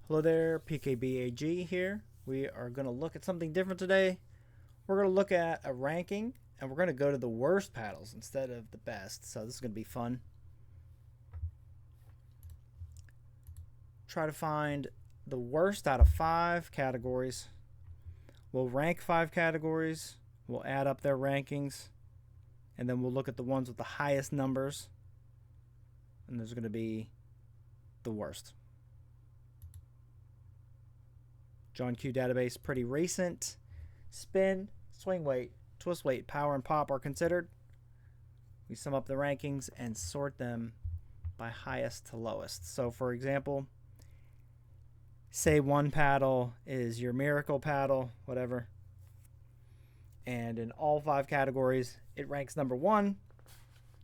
Hello there, PKBAG here. We are going to look at something different today. We're going to look at a ranking, and we're going to go to the worst paddles instead of the best. So this is going to be fun. Try to find the worst out of 5 categories. We'll rank 5 categories. We'll add up their rankings. And then we'll look at the ones with the highest numbers. And there's going to be the worst. John Kew database, pretty recent. Spin, swing weight, twist weight, power, and pop are considered. We sum up the rankings and sort them by highest to lowest. So for example, say one paddle is your miracle paddle, whatever. And in all 5 categories, it ranks number 1.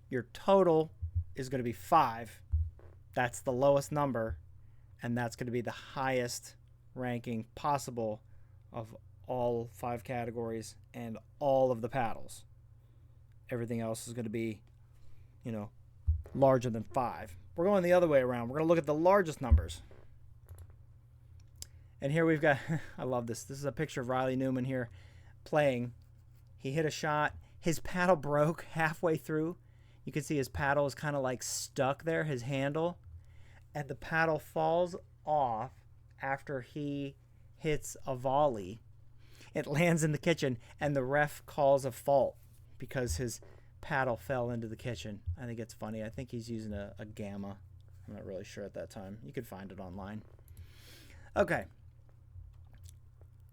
Your total is going to be 5. That's the lowest number. And that's going to be the highest ranking possible of all 5 categories and all of the paddles. Everything else is going to be, larger than 5. We're going the other way around. We're going to look at the largest numbers. And here we've got, I love this. This is a picture of Riley Newman here playing. He hit a shot. His paddle broke halfway through. You can see his paddle is kind of like stuck there, his handle. And the paddle falls off after he hits a volley. It lands in the kitchen, and the ref calls a fault because his paddle fell into the kitchen. I think it's funny. I think he's using a gamma. I'm not really sure at that time. You could find it online. Okay.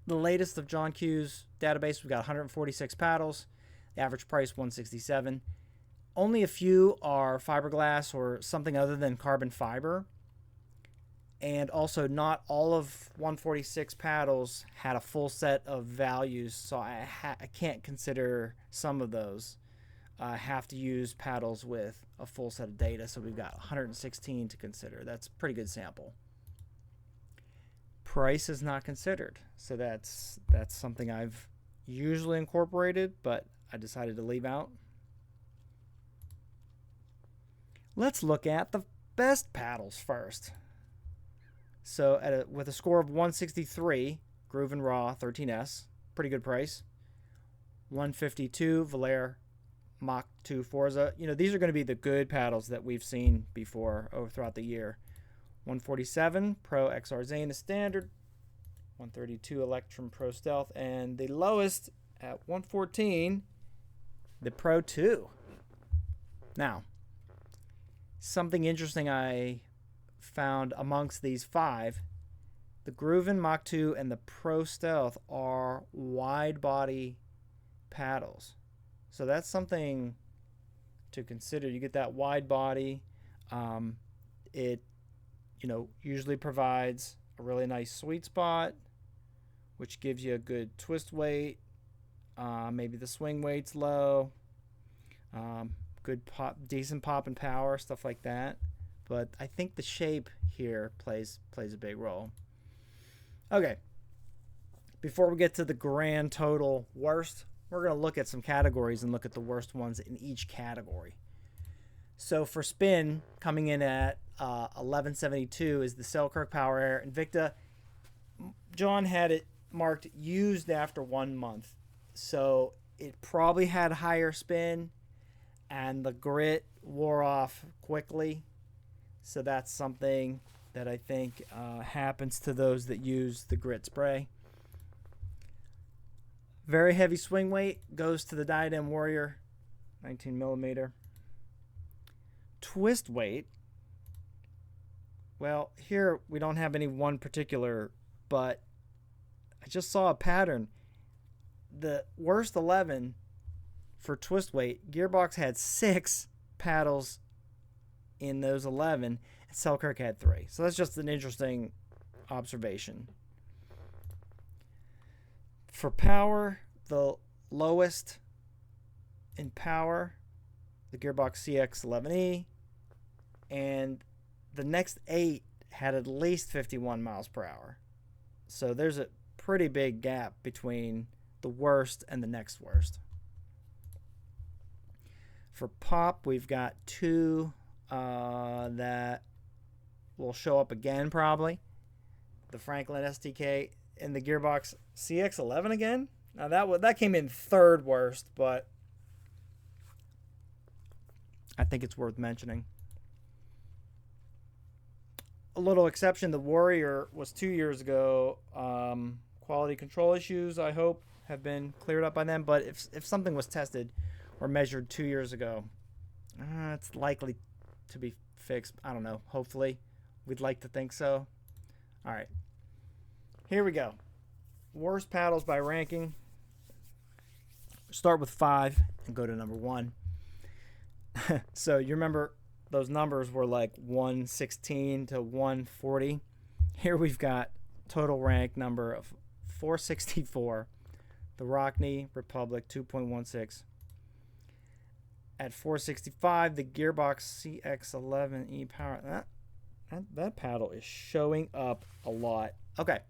The latest of John Kew's database, we've got 146 paddles. The average price, $167. Only a few are fiberglass or something other than carbon fiber. And also, not all of 146 paddles had a full set of values, so I can't consider some of those. I have to use paddles with a full set of data, so we've got 116 to consider. That's a pretty good sample. Price is not considered, so that's something I've usually incorporated, but I decided to leave out. Let's look at the best paddles first. So with a score of 163, Groove and Raw 13S, pretty good price. 152, Valère Mach 2 Forza. These are going to be the good paddles that we've seen before throughout the year. 147, Pro XR Zane standard. 132, Electrum Pro Stealth. And the lowest at 114, the Pro 2. Now, something interesting I found amongst these 5, the Grooven Mach 2 and the Pro Stealth are wide body paddles. So that's something to consider. You get that wide body. It usually provides a really nice sweet spot, which gives you a good twist weight. Maybe the swing weight's low. Good pop, decent pop and power, stuff like that. But I think the shape here plays a big role. Okay. Before we get to the grand total worst, we're going to look at some categories and look at the worst ones in each category. So for spin, coming in at 1172 is the Selkirk Power Air Invicta. John had it marked used after 1 month. So it probably had higher spin, and the grit wore off quickly. So that's something that I think happens to those that use the grit spray. Very heavy swing weight goes to the Diadem Warrior, 19 millimeter. Twist weight. Well, here we don't have any one particular, but I just saw a pattern. The worst 11 for twist weight, Gearbox had 6 paddles in those 11, and Selkirk had 3. So that's just an interesting observation. For power, the lowest in power, the Gearbox CX11E, and the next 8 had at least 51 miles per hour. So there's a pretty big gap between the worst and the next worst. For pop, we've got 2 that will show up again probably. the Franklin STK and the Gearbox CX11 again. Now that came in third worst, but I think it's worth mentioning. A little exception, the Warrior was 2 years ago. Quality control issues, I hope, have been cleared up by them. But if something was tested or measured 2 years ago, it's likely to be fixed. I don't know. Hopefully. We'd like to think so. All right. Here we go. Worst paddles by ranking. Start with 5 and go to number 1. So you remember those numbers were like 116 to 140. Here we've got total rank number of 464. The Rockney Republic 2.16. At 465, the Gearbox CX11 E-Power. That paddle is showing up a lot. Okay.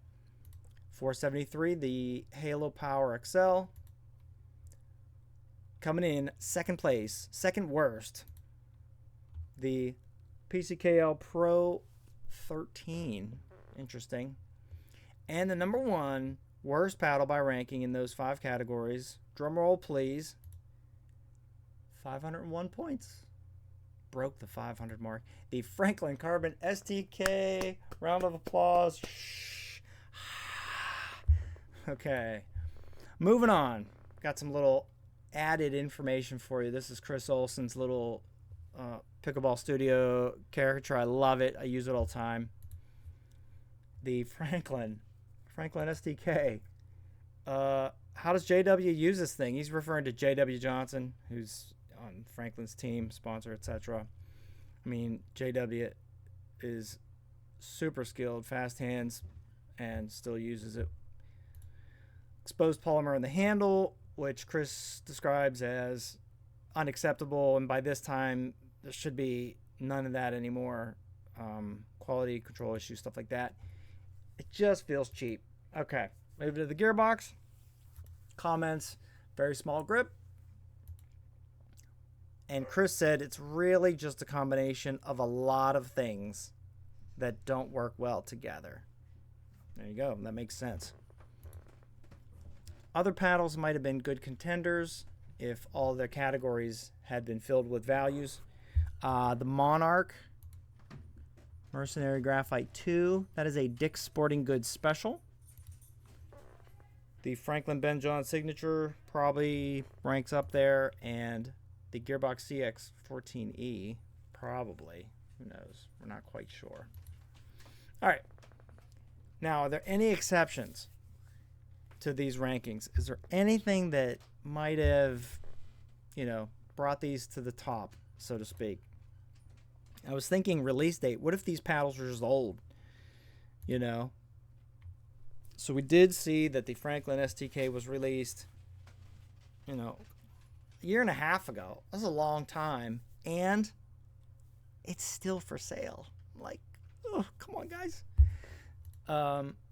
473, the Halo Power XL. Coming in second place, second worst, the PCKL Pro 13. Interesting. And the number 1 worst paddle by ranking in those 5 categories, drum roll please, 501 points. Broke the 500 mark. The Franklin Carbon STK. Round of applause. Shh. Okay. Moving on. Got some little added information for you. This is Chris Olson's little pickleball studio caricature. I love it. I use it all the time. The Franklin STK. How does JW use this thing? He's referring to JW Johnson, who's on Franklin's team, sponsor, etc. I mean, JW is super skilled, fast hands, and still uses it. Exposed polymer in the handle, which Chris describes as unacceptable, and by this time there should be none of that anymore. Quality control issues, stuff like that. It just feels cheap. Okay, move to the Gearbox. Comments, very small grip. And Chris said it's really just a combination of a lot of things that don't work well together. There you go. That makes sense. Other paddles might have been good contenders if all their categories had been filled with values. The Monarch Mercenary Graphite 2. That is a Dick's Sporting Goods special. The Franklin Ben John Signature probably ranks up there, and the Gearbox CX14E probably. Who knows? We're not quite sure. All right. Now, are there any exceptions to these rankings? Is there anything that might have, brought these to the top, so to speak? I was thinking release date. What if these paddles are just old? So we did see that the Franklin STK was released, a year and a half ago. That's a long time. And it's still for sale. Like, oh, come on, guys.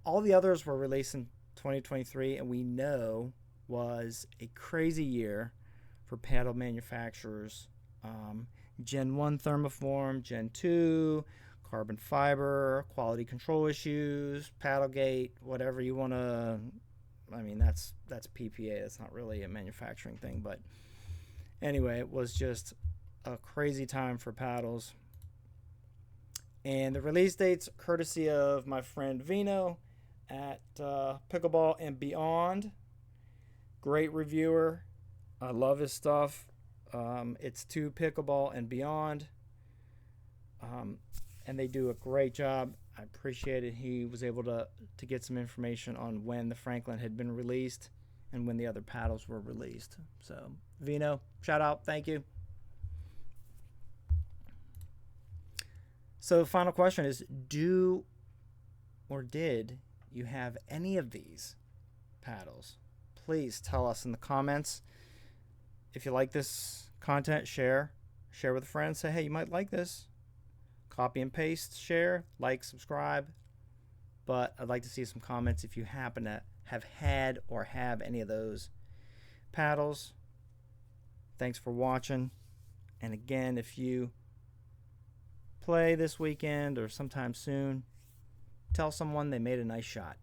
All the others were released in 2023, and we know was a crazy year for paddle manufacturers. Gen 1 thermoform, Gen 2, carbon fiber, quality control issues, paddlegate, whatever you want to. I mean, that's PPA. That's not really a manufacturing thing, but anyway, it was just a crazy time for paddles. And the release dates, courtesy of my friend Vino at Pickleball and Beyond. Great reviewer. I love his stuff. It's To Pickleball and Beyond. And they do a great job. I appreciate it. He was able to get some information on when the Franklin had been released and when the other paddles were released. So, Vino, shout out. Thank you. So the final question is, do or did you have any of these paddles? Please tell us in the comments. If you like this content, share with a friend. Say, hey, you might like this. Copy and paste, share, like, subscribe. But I'd like to see some comments if you happen to have had or have any of those paddles. Thanks for watching. And again, if you play this weekend or sometime soon, tell someone they made a nice shot.